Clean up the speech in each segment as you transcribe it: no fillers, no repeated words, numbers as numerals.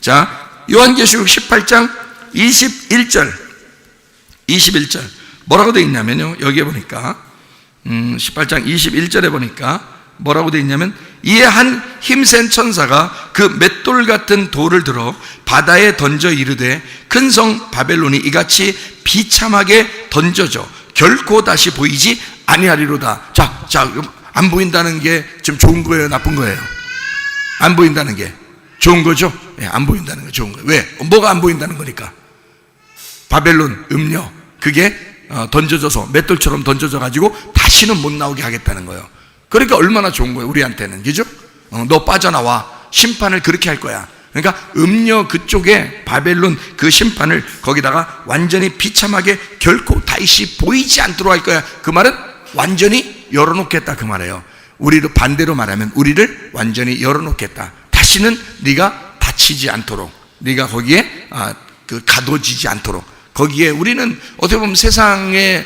자, 요한계시록 18장 21절 뭐라고 되어 있냐면요, 여기에 보니까 18장 21절에 보니까 뭐라고 되어 있냐면, 이에 한 힘센 천사가 그 맷돌 같은 돌을 들어 바다에 던져 이르되, 큰 성 바벨론이 이같이 비참하게 던져져 결코 다시 보이지 아니하리로다. 자, 안 보인다는 게 지금 좋은 거예요, 나쁜 거예요? 안 보인다는 게 좋은 거죠? 예, 안 보인다는 게 좋은 거예요. 왜? 뭐가 안 보인다는 거니까? 바벨론, 음녀, 그게 던져져서, 맷돌처럼 던져져 가지고 다시는 못 나오게 하겠다는 거예요. 그러니까 얼마나 좋은 거예요, 우리한테는. 그죠? 너 빠져나와. 심판을 그렇게 할 거야. 그러니까 음녀 그쪽에 바벨론 그 심판을 거기다가 완전히 비참하게 결코 다시 보이지 않도록 할 거야. 그 말은 완전히 열어놓겠다, 그 말이에요. 우리를 반대로 말하면 우리를 완전히 열어놓겠다. 다시는 네가 다치지 않도록, 네가 거기에 가둬지지 않도록. 거기에 우리는 어떻게 보면 세상에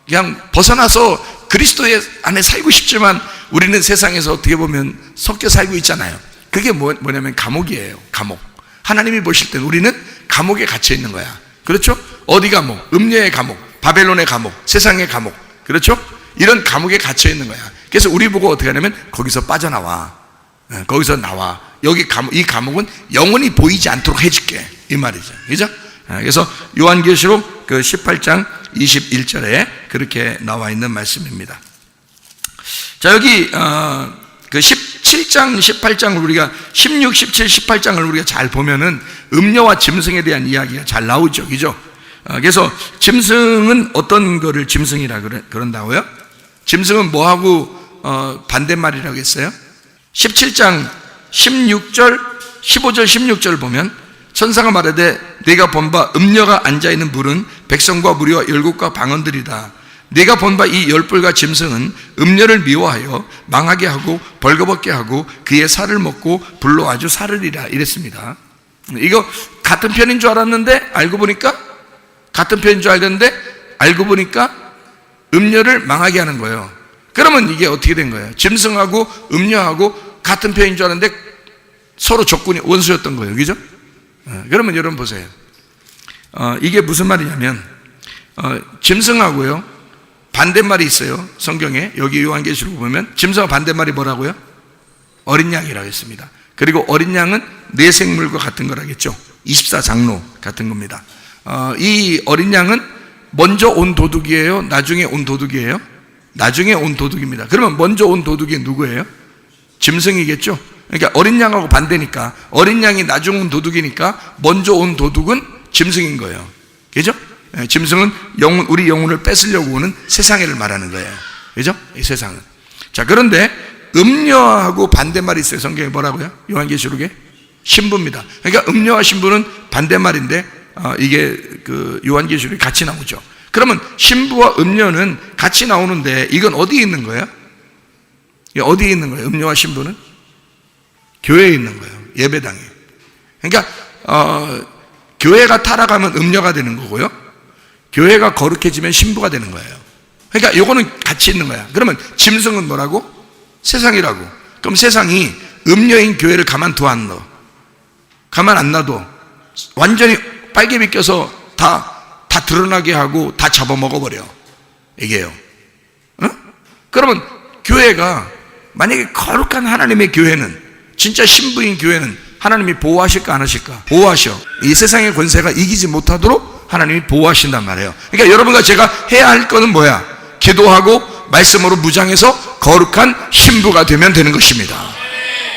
그냥 벗어나서 그리스도의 안에 살고 싶지만, 우리는 세상에서 어떻게 보면 섞여 살고 있잖아요. 그게 뭐냐면 감옥이에요. 감옥. 하나님이 보실 때는 우리는 감옥에 갇혀 있는 거야. 그렇죠? 어디 감옥? 음녀의 감옥, 바벨론의 감옥, 세상의 감옥. 그렇죠? 이런 감옥에 갇혀 있는 거야. 그래서 우리 보고 어떻게 하냐면, 거기서 빠져나와. 거기서 나와. 이 감옥은 영원히 보이지 않도록 해줄게, 이 말이죠. 그죠? 그래서 요한계시록 그 18장 21절에 그렇게 나와 있는 말씀입니다. 자, 여기 그 17장, 18장을 우리가 16, 17, 18장을 우리가 잘 보면은 음녀와 짐승에 대한 이야기가 잘 나오죠. 그죠? 그래서 짐승은 어떤 거를 짐승이라 그런다고요? 짐승은 뭐하고 반대말이라고 했어요? 17장 16절, 15절, 16절 보면 천사가 말하되, 네가 본 바 음녀가 앉아있는 물은 백성과 무리와 열국과 방언들이다. 네가 본 바 이 열불과 짐승은 음녀를 미워하여 망하게 하고 벌거벗게 하고 그의 살을 먹고 불로 아주 사르리라, 이랬습니다. 이거 같은 편인 줄 알았는데 알고 보니까, 같은 편인 줄 알았는데 알고 보니까 음녀를 망하게 하는 거예요. 그러면 이게 어떻게 된 거예요? 짐승하고 음녀하고 같은 편인 줄 알았는데 서로 적군이, 원수였던 거예요. 그죠? 그러면 여러분 보세요. 이게 무슨 말이냐면, 짐승하고요 반대말이 있어요. 성경에 여기 요한계시록 보면 짐승과 반대말이 뭐라고요? 어린 양이라고 했습니다. 그리고 어린 양은 내생물과 같은 거라겠죠. 24장로 같은 겁니다. 이 어린 양은 먼저 온 도둑이에요? 나중에 온 도둑이에요? 나중에 온 도둑입니다. 그러면 먼저 온 도둑이 누구예요? 짐승이겠죠. 그러니까 어린 양하고 반대니까, 어린 양이 나중 온 도둑이니까 먼저 온 도둑은 짐승인 거예요. 그죠? 짐승은 우리 영혼을 뺏으려고 오는 세상애를 말하는 거예요. 그죠? 이 세상은. 자, 그런데 음녀하고 반대말이 있어요. 성경에 뭐라고요? 요한계시록에 신부입니다. 그러니까 음녀와 신부는 반대말인데 이게 그 요한계시록에 같이 나오죠. 그러면 신부와 음녀는 같이 나오는데 이건 어디에 있는 거예요? 어디에 있는 거예요? 음녀와 신부는? 교회에 있는 거예요. 예배당에. 그러니까 교회가 타락하면 음녀가 되는 거고요, 교회가 거룩해지면 신부가 되는 거예요. 그러니까 요거는 같이 있는 거야. 그러면 짐승은 뭐라고? 세상이라고. 그럼 세상이 음녀인 교회를 가만 안 놔도 완전히 빨개 비껴서 다 드러나게 하고 다 잡아먹어버려. 이게요. 그러면 교회가, 만약에 거룩한 하나님의 교회는, 진짜 신부인 교회는 하나님이 보호하실까 안 하실까? 보호하셔. 이 세상의 권세가 이기지 못하도록 하나님이 보호하신단 말이에요. 그러니까 여러분과 제가 해야 할 거는 뭐야? 기도하고 말씀으로 무장해서 거룩한 신부가 되면 되는 것입니다.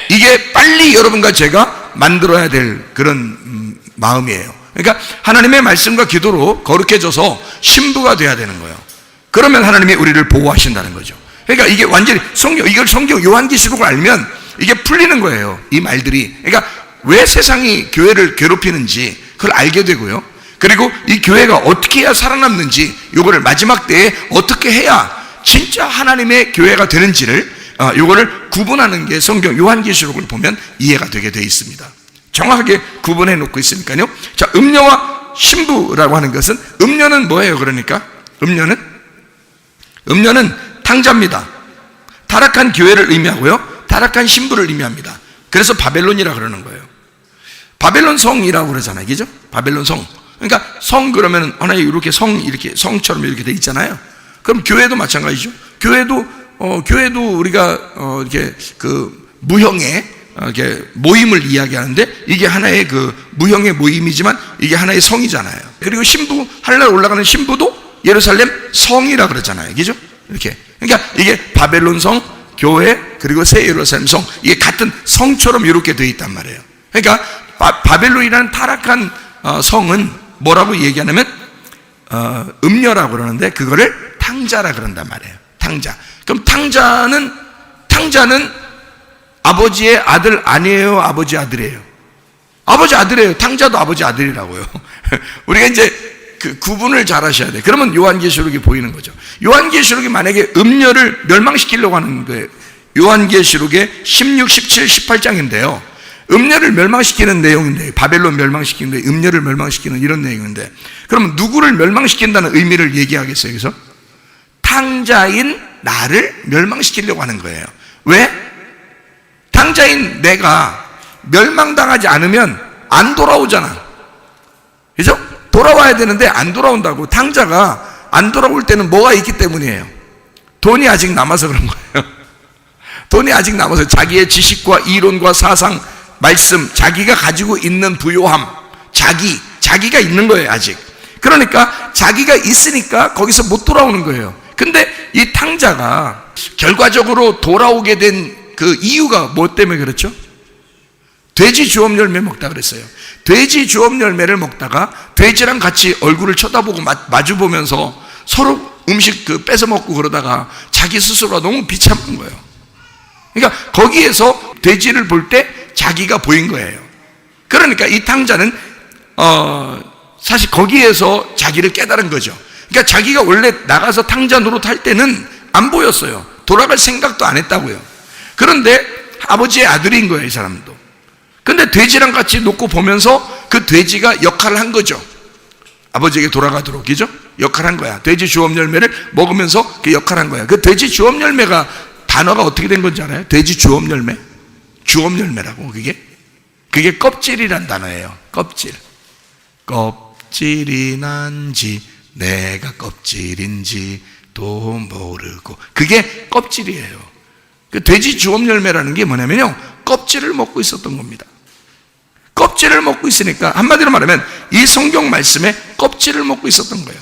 이게 빨리 여러분과 제가 만들어야 될 그런 마음이에요. 그러니까 하나님의 말씀과 기도로 거룩해져서 신부가 돼야 되는 거예요. 그러면 하나님이 우리를 보호하신다는 거죠. 그러니까 이게 완전히 이걸 성경 요한계시록을 알면 이게 풀리는 거예요, 이 말들이. 그러니까 왜 세상이 교회를 괴롭히는지 그걸 알게 되고요, 그리고 이 교회가 어떻게 해야 살아남는지, 요거를 마지막 때에 어떻게 해야 진짜 하나님의 교회가 되는지를 요거를 구분하는 게 성경 요한계시록을 보면 이해가 되게 되어 있습니다. 정확하게 구분해 놓고 있으니까요. 자, 음녀와 신부라고 하는 것은, 음녀는 뭐예요? 그러니까 음녀는 탕자입니다. 타락한 교회를 의미하고요, 타락한 신부를 의미합니다. 그래서 바벨론이라 그러는 거예요. 바벨론 성이라고 그러잖아요. 그죠? 바벨론 성. 그러니까 성 그러면 하나의 이렇게 성처럼 이렇게 돼 있잖아요. 그럼 교회도 마찬가지죠. 교회도 우리가 이렇게 그 무형의 이렇게 모임을 이야기하는데 이게 하나의 그 무형의 모임이지만 이게 하나의 성이잖아요. 그리고 신부 하늘날 올라가는 신부도 예루살렘 성이라 그러잖아요. 그죠? 이렇게. 그러니까 이게 바벨론 성, 교회, 그리고 새 예루살렘 성, 이게 같은 성처럼 이렇게 되어 있단 말이에요. 그러니까 바벨론이라는 타락한 성은 뭐라고 얘기하냐면 음녀라고 그러는데 그거를 탕자라 그런단 말이에요. 탕자. 그럼 탕자는 아버지의 아들 아니에요? 아버지 아들이에요? 아버지 아들이에요. 탕자도 아버지 아들이라고요. 우리가 이제 그 구분을 잘 하셔야 돼요. 그러면 요한계시록이 보이는 거죠. 요한계시록이 만약에 음녀를 멸망시키려고 하는 거예요. 요한계시록의 16, 17, 18장인데요. 음녀를 멸망시키는 내용인데, 바벨론 멸망시키는데, 음녀를 멸망시키는 이런 내용인데, 그러면 누구를 멸망시킨다는 의미를 얘기하겠어요, 여기서? 탕자인 나를 멸망시키려고 하는 거예요. 왜? 탕자인 내가 멸망당하지 않으면 안 돌아오잖아. 그죠? 돌아와야 되는데 안 돌아온다고. 탕자가 안 돌아올 때는 뭐가 있기 때문이에요? 돈이 아직 남아서 그런 거예요. 돈이 아직 남아서 자기의 지식과 이론과 사상, 말씀, 자기가 가지고 있는 부요함, 자기가 있는 거예요, 아직. 그러니까 자기가 있으니까 거기서 못 돌아오는 거예요. 근데 이 탕자가 결과적으로 돌아오게 된 그 이유가 뭐 때문에 그렇죠? 돼지 주업 열매 먹다 그랬어요. 돼지 주업 열매를 먹다가 돼지랑 같이 얼굴을 쳐다보고 마주 보면서 서로 음식 뺏어 먹고 그러다가 자기 스스로가 너무 비참한 거예요. 그러니까 거기에서 돼지를 볼 때 자기가 보인 거예요. 그러니까 이 탕자는 사실 거기에서 자기를 깨달은 거죠. 그러니까 자기가 원래 나가서 탕자 노릇할 때는 안 보였어요. 돌아갈 생각도 안 했다고요. 그런데 아버지의 아들인 거예요, 이 사람도. 근데 돼지랑 같이 놓고 보면서 그 돼지가 역할을 한 거죠. 아버지에게 돌아가도록, 그죠? 역할을 한 거야. 돼지 주업 열매를 먹으면서 그 역할을 한 거야. 그 돼지 주업 열매가 단어가 어떻게 된 건지 알아요? 돼지 주업 열매? 주업 열매라고, 그게 껍질이란 단어예요. 껍질이 난지 내가 껍질인지도 모르고, 그게 껍질이에요. 그 돼지 주업 열매라는 게 뭐냐면요, 껍질을 먹고 있었던 겁니다. 껍질을 먹고 있으니까 한마디로 말하면 이 성경 말씀에 껍질을 먹고 있었던 거예요.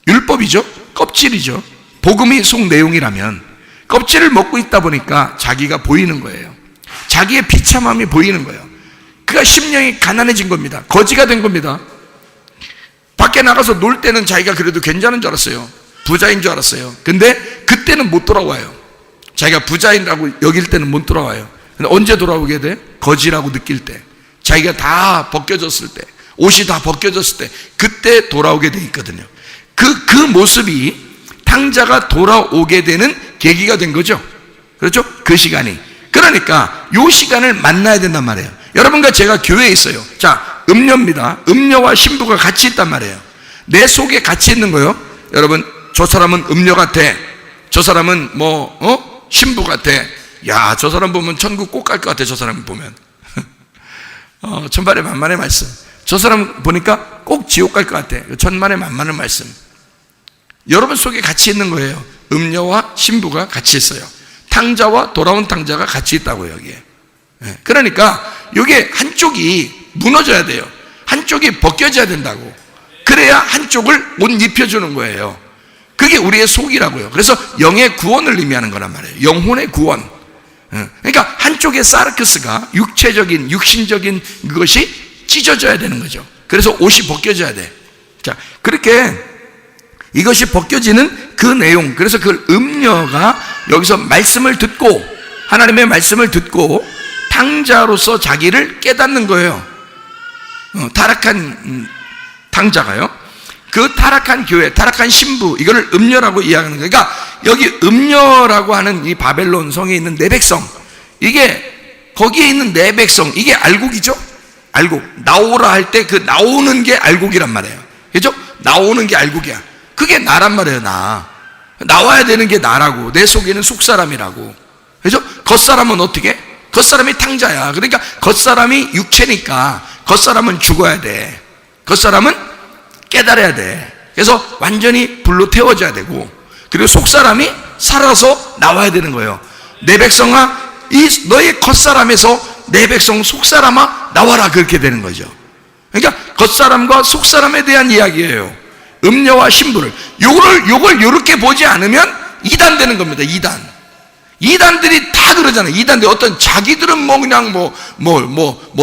율법이죠, 껍질이죠. 복음이 속 내용이라면 껍질을 먹고 있다 보니까 자기가 보이는 거예요. 자기의 비참함이 보이는 거예요. 그가 심령이 가난해진 겁니다. 거지가 된 겁니다. 밖에 나가서 놀 때는 자기가 그래도 괜찮은 줄 알았어요. 부자인 줄 알았어요. 근데 그때는 못 돌아와요. 자기가 부자인라고 여길 때는 못 돌아와요. 근데 언제 돌아오게 돼? 거지라고 느낄 때, 자기가 다 벗겨졌을 때, 옷이 다 벗겨졌을 때, 그때 돌아오게 돼 있거든요. 그 모습이 탕자가 돌아오게 되는 계기가 된 거죠. 그렇죠? 그 시간이. 그러니까 이 시간을 만나야 된단 말이에요. 여러분과 제가 교회에 있어요. 자, 음녀입니다. 음녀와 신부가 같이 있단 말이에요. 내 속에 같이 있는 거예요. 여러분, 저 사람은 음녀 같아. 저 사람은 신부 같아. 야, 저 사람 보면 천국 꼭 갈 것 같아. 저 사람 보면 천만의 만만의 말씀. 저 사람 보니까 꼭 지옥 갈 것 같아. 천만의 만만의 말씀. 여러분 속에 같이 있는 거예요. 음녀와 신부가 같이 있어요. 탕자와 돌아온 탕자가 같이 있다고요, 여기에. 그러니까 이게 한쪽이 무너져야 돼요. 한쪽이 벗겨져야 된다고. 그래야 한쪽을 옷 입혀주는 거예요. 그게 우리의 속이라고요. 그래서 영의 구원을 의미하는 거란 말이에요. 영혼의 구원. 그러니까 한쪽의 사르크스가 육체적인, 육신적인 그것이 찢어져야 되는 거죠. 그래서 옷이 벗겨져야 돼. 자, 그렇게 이것이 벗겨지는 그 내용. 그래서 그 음녀가 여기서 말씀을 듣고, 하나님의 말씀을 듣고 탕자로서 자기를 깨닫는 거예요. 타락한 탕자가요. 그 타락한 교회, 타락한 신부, 이거를 음녀라고 이야기하는 거예요. 그러니까 여기 음녀라고 하는 이 바벨론 성에 있는 내 백성, 이게 거기에 있는 내 백성, 이게 알곡이죠. 알곡. 나오라 할 때 그 나오는 게 알곡이란 말이에요. 그죠? 나오는 게 알곡이야. 그게 나란 말이에요. 나와야 되는 게 나라고. 내 속에는 속사람이라고. 그죠? 겉사람은 어떻게? 겉사람이 탕자야. 그러니까 겉사람이 육체니까 겉사람은 죽어야 돼. 겉사람은 깨달아야 돼. 그래서 완전히 불로 태워져야 되고, 그리고 속사람이 살아서 나와야 되는 거예요. 내 백성아, 이 너의 겉사람에서 내 백성 속사람아 나와라, 그렇게 되는 거죠. 그러니까 겉사람과 속사람에 대한 이야기예요. 음녀와 신부를 요걸 요렇게 보지 않으면 이단되는 겁니다. 이단들이 다 그러잖아요. 이단들 어떤 자기들은 뭐 그냥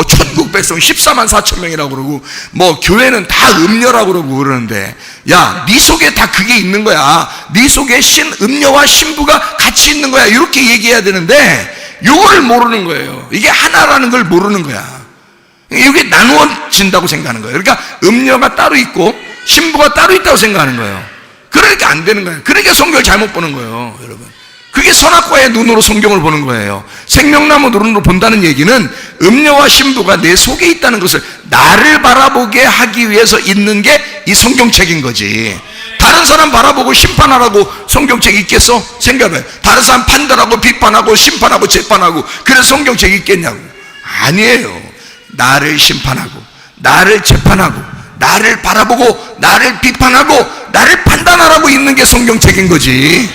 천국 백성 14만 4천 명이라고 그러고, 뭐 교회는 다 음녀라고 그러고 그러는데, 야, 네 속에 다 그게 있는 거야. 네 속에 음녀와 신부가 같이 있는 거야. 이렇게 얘기해야 되는데 요걸 모르는 거예요. 이게 하나라는 걸 모르는 거야. 이게 나누어진다고 생각하는 거예요. 그러니까 음녀가 따로 있고 신부가 따로 있다고 생각하는 거예요. 그러니까 안 되는 거예요. 그러니까 성경을 잘못 보는 거예요, 여러분. 그게 선악과의 눈으로 성경을 보는 거예요. 생명나무 눈으로 본다는 얘기는 음녀와 신부가 내 속에 있다는 것을 나를 바라보게 하기 위해서 있는 게 이 성경책인 거지. 다른 사람 바라보고 심판하라고 성경책이 있겠어? 생각해봐요. 다른 사람 판단하고 비판하고 심판하고 재판하고 그래서 성경책이 있겠냐고. 아니에요. 나를 심판하고 나를 재판하고 나를 바라보고 나를 비판하고 나를 판단하라고 있는 게 성경책인 거지.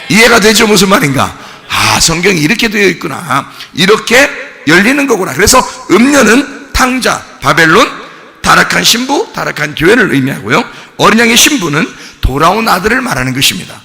이해가 되죠? 무슨 말인가? 아, 성경이 이렇게 되어 있구나. 이렇게 열리는 거구나. 그래서 음녀는 탕자, 바벨론, 타락한 신부, 타락한 교회를 의미하고요. 어린 양의 신부는 돌아온 아들을 말하는 것입니다.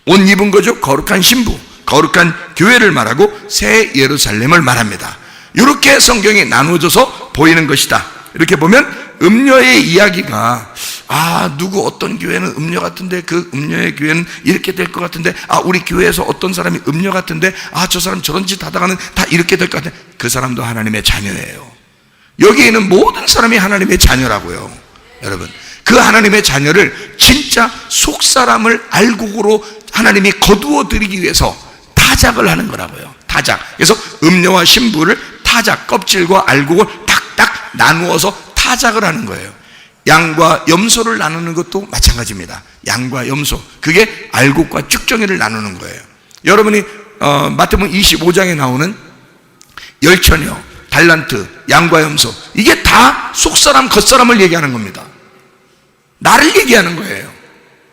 옷 입은 거죠. 거룩한 신부, 거룩한 교회를 말하고 새 예루살렘을 말합니다. 이렇게 성경이 나누어져서 보이는 것이다. 이렇게 보면 음녀의 이야기가, 아, 누구 어떤 교회는 음녀 같은데 그 음녀의 교회는 이렇게 될 것 같은데, 아, 우리 교회에서 어떤 사람이 음녀 같은데, 아, 저 사람 저런 짓 하다가는 다 이렇게 될 것 같은데, 그 사람도 하나님의 자녀예요. 여기 있는 모든 사람이 하나님의 자녀라고요. 여러분, 그 하나님의 자녀를 진짜 속사람을 알곡으로 하나님이 거두어 드리기 위해서 타작을 하는 거라고요. 타작. 그래서 음녀와 신부를 타작, 껍질과 알곡을 탁탁 나누어서 타작을 하는 거예요. 양과 염소를 나누는 것도 마찬가지입니다. 양과 염소, 그게 알곡과 쭉정이를 나누는 거예요. 여러분이 마태복음 25장에 나오는 열처녀, 달란트, 양과 염소, 이게 다 속사람 겉사람을 얘기하는 겁니다. 나를 얘기하는 거예요.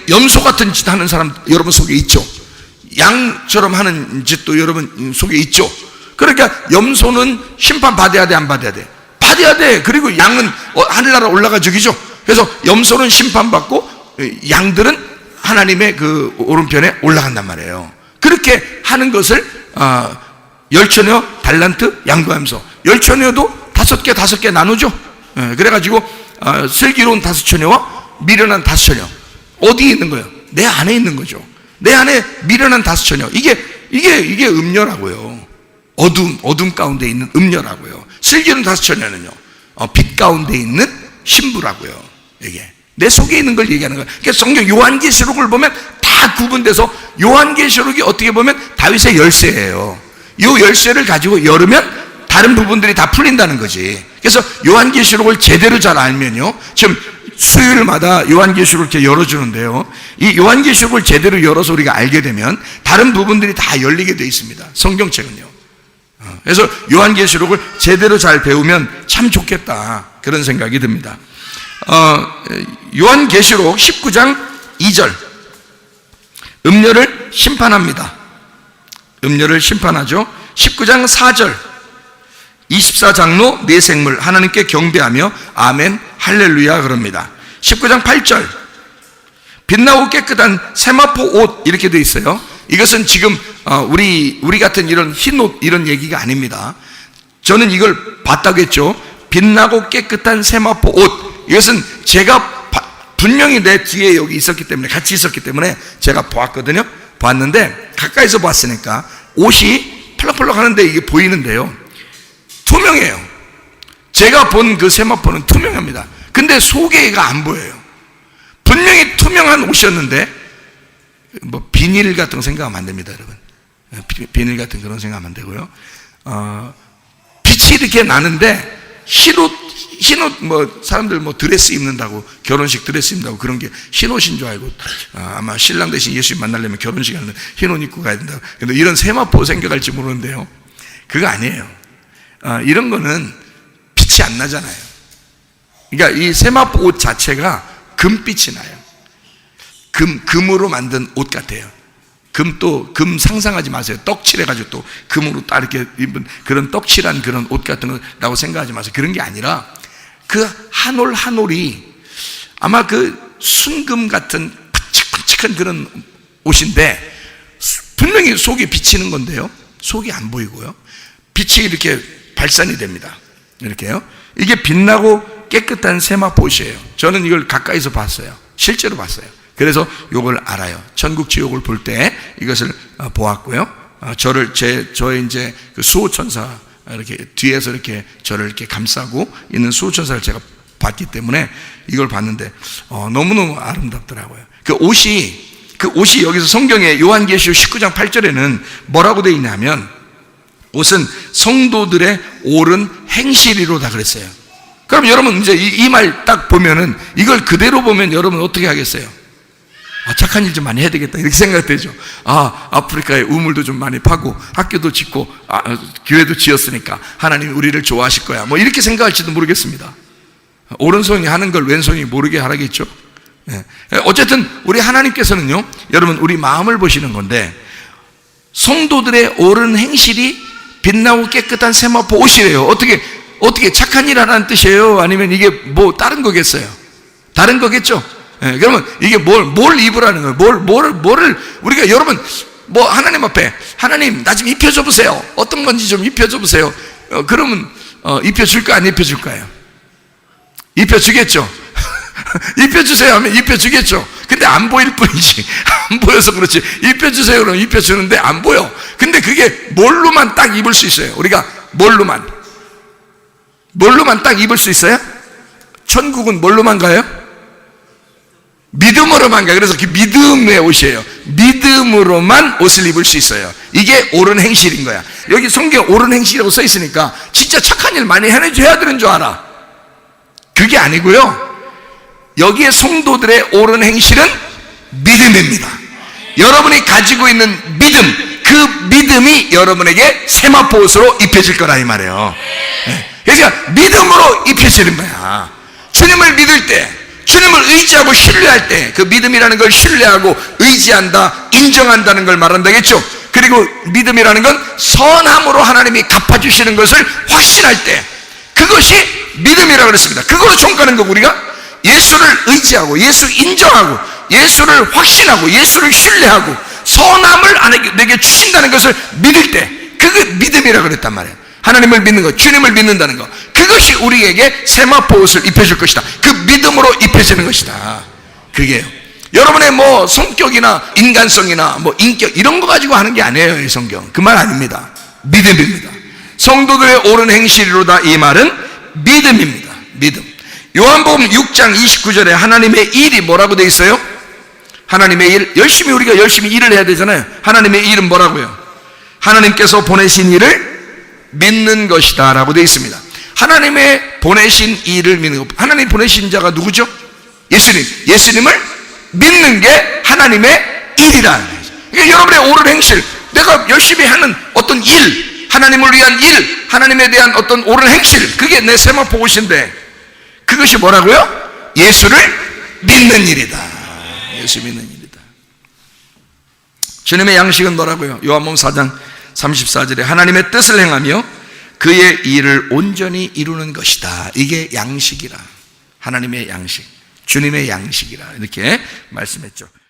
염소 같은 짓 하는 사람 여러분 속에 있죠. 양처럼 하는 짓도 여러분 속에 있죠. 그러니까 염소는 심판 받아야 돼, 안 받아야 돼? 받아야 돼. 그리고 양은 하늘나라 올라가 저기죠. 그래서 염소는 심판받고 양들은 하나님의 그 오른편에 올라간단 말이에요. 그렇게 하는 것을 열처녀, 달란트, 양과 염소. 열처녀도 5개 나누죠. 그래가지고 슬기로운 5처녀와 미련한 5처녀. 어디에 있는 거예요? 내 안에 있는 거죠. 내 안에 미련한 5처녀. 이게 음녀라고요. 어둠 가운데 있는 음녀라고요. 슬기로운 5처녀는요, 빛 가운데 있는 신부라고요. 이게 내 속에 있는 걸 얘기하는 거예요. 그러니까 성경 요한계시록을 보면 다 구분돼서, 요한계시록이 어떻게 보면 다윗의 열쇠예요. 이 열쇠를 가지고 열으면 다른 부분들이 다 풀린다는 거지. 그래서 요한계시록을 제대로 잘 알면요, 지금 수요일마다 요한계시록을 이렇게 열어주는데요, 이 요한계시록을 제대로 열어서 우리가 알게 되면 다른 부분들이 다 열리게 되어 있습니다. 성경책은요. 그래서 요한계시록을 제대로 잘 배우면 참 좋겠다, 그런 생각이 듭니다. 요한계시록 19장 2절, 음녀를 심판합니다. 음녀를 심판하죠. 19장 4절, 24장로 네 생물 하나님께 경배하며 아멘 할렐루야 그럽니다. 19장 8절, 빛나고 깨끗한 세마포 옷, 이렇게 되어 있어요. 이것은 지금 우리 같은 이런 흰 옷 이런 얘기가 아닙니다. 저는 이걸 봤다고 했죠. 빛나고 깨끗한 세마포 옷. 이것은 제가 분명히 내 뒤에 여기 있었기 때문에, 같이 있었기 때문에 제가 보았거든요. 봤는데 가까이서 봤으니까 옷이 펄럭펄럭 하는데 이게 보이는데요, 투명해요. 제가 본 그 세마포는 투명합니다. 근데 속에가 안 보여요. 분명히 투명한 옷이었는데, 뭐 비닐 같은 거 생각하면 안 됩니다, 여러분. 비닐 같은 그런 생각하면 안 되고요. 빛이 이렇게 나는데 흰옷 뭐 사람들 뭐 드레스 입는다고, 결혼식 드레스 입는다고 그런 게 흰옷인 줄 알고 아마 신랑 대신 예수님 만나려면 결혼식 하는데 흰옷 입고 가야 된다. 근데 이런 세마포 생겨갈지 모르는데요, 그거 아니에요. 이런 거는 빛이 안 나잖아요. 그러니까 이 세마포 옷 자체가 금빛이 나요. 금으로 만든 옷 같아요. 금 상상하지 마세요. 떡칠해가지고 또 금으로 딱 이렇게 입은 그런 떡칠한 그런 옷 같은 거라고 생각하지 마세요. 그런 게 아니라 그 한 올 한 올이 아마 그 순금 같은 푹직푹직한 그런 옷인데 분명히 속이 비치는 건데요. 속이 안 보이고요. 빛이 이렇게 발산이 됩니다. 이렇게요. 이게 빛나고 깨끗한 세마포 옷이에요. 저는 이걸 가까이서 봤어요. 실제로 봤어요. 그래서 이걸 알아요. 천국 지옥을 볼 때 이것을 보았고요. 저의 이제 그 수호천사 이렇게 뒤에서 이렇게 저를 이렇게 감싸고 있는 수호천사를 제가 봤기 때문에 이걸 봤는데 너무너무 아름답더라고요. 그 옷이 여기서 성경에 요한계시록 19장 8절에는 뭐라고 되어 있냐면 옷은 성도들의 옳은 행실이로다 그랬어요. 그럼 여러분 이제 이 말 딱 보면은 이걸 그대로 보면 여러분 어떻게 하겠어요? 착한 일 좀 많이 해야 되겠다 이렇게 생각되죠. 아프리카에 우물도 좀 많이 파고 학교도 짓고 교회도 지었으니까 하나님이 우리를 좋아하실 거야 뭐 이렇게 생각할지도 모르겠습니다. 오른손이 하는 걸 왼손이 모르게 하라겠죠. 어쨌든 우리 하나님께서는요, 여러분 우리 마음을 보시는 건데 성도들의 옳은 행실이 빛나고 깨끗한 세마포 옷이래요. 어떻게 착한 일 하라는 뜻이에요? 아니면 이게 뭐 다른 거겠어요? 다른 거겠죠? 그러면 이게 뭘 입으라는 거예요? 뭐를 우리가 여러분 뭐 하나님 앞에 하나님 나 좀 입혀줘 보세요. 어떤 건지 좀 입혀줘 보세요. 그러면 입혀줄까 안 입혀줄까요? 입혀주겠죠. 입혀주세요 하면 입혀주겠죠. 근데 안 보일 뿐이지. 안 보여서 그렇지. 입혀주세요 그러면 입혀주는데 안 보여. 근데 그게 뭘로만 딱 입을 수 있어요? 우리가 뭘로만 딱 입을 수 있어요? 천국은 뭘로만 가요? 믿음으로만 가요. 그래서 그 믿음의 옷이에요. 믿음으로만 옷을 입을 수 있어요. 이게 옳은 행실인 거야. 여기 성경에 옳은 행실이라고 써 있으니까 진짜 착한 일 많이 해야 되는 줄 알아. 그게 아니고요. 여기에 성도들의 옳은 행실은 믿음입니다. 여러분이 가지고 있는 믿음, 그 믿음이 여러분에게 세마포 옷으로 입혀질 거라 이 말이에요. 그러니까 믿음으로 입혀지는 거야. 주님을 믿을 때, 주님을 의지하고 신뢰할 때, 그 믿음이라는 걸 신뢰하고 의지한다, 인정한다는 걸 말한다겠죠. 그리고 믿음이라는 건 선함으로 하나님이 갚아주시는 것을 확신할 때, 그것이 믿음이라고 그랬습니다. 그걸로 총가는 거 우리가 예수를 의지하고 예수 인정하고 예수를 확신하고 예수를 신뢰하고 선함을 내게 주신다는 것을 믿을 때 그게 믿음이라고 그랬단 말이에요. 하나님을 믿는 것, 주님을 믿는다는 것, 그것이 우리에게 세마포 옷을 입혀줄 것이다. 그 믿음으로 입혀지는 것이다. 그게요. 여러분의 뭐 성격이나 인간성이나 뭐 인격 이런 거 가지고 하는 게 아니에요. 이 성경 그 말 아닙니다. 믿음입니다. 성도들의 옳은 행실이로다 이 말은 믿음입니다. 믿음. 요한복음 6장 29절에 하나님의 일이 뭐라고 되어 있어요? 하나님의 일, 우리가 열심히 일을 해야 되잖아요. 하나님의 일은 뭐라고요? 하나님께서 보내신 일을 믿는 것이다 라고 되어 있습니다. 하나님의 보내신 일을 믿는 것. 하나님 보내신 자가 누구죠? 예수님을 믿는 게 하나님의 일이라. 그러니까 여러분의 옳은 행실, 내가 열심히 하는 어떤 일, 하나님을 위한 일, 하나님에 대한 어떤 옳은 행실, 그게 내 세마포 옷인데 그것이 뭐라고요? 예수를 믿는 일이다. 예수 믿는 일이다. 주님의 양식은 뭐라고요? 요한복음 4장 34절에 하나님의 뜻을 행하며 그의 일을 온전히 이루는 것이다. 이게 양식이라. 하나님의 양식, 주님의 양식이라 이렇게 말씀했죠.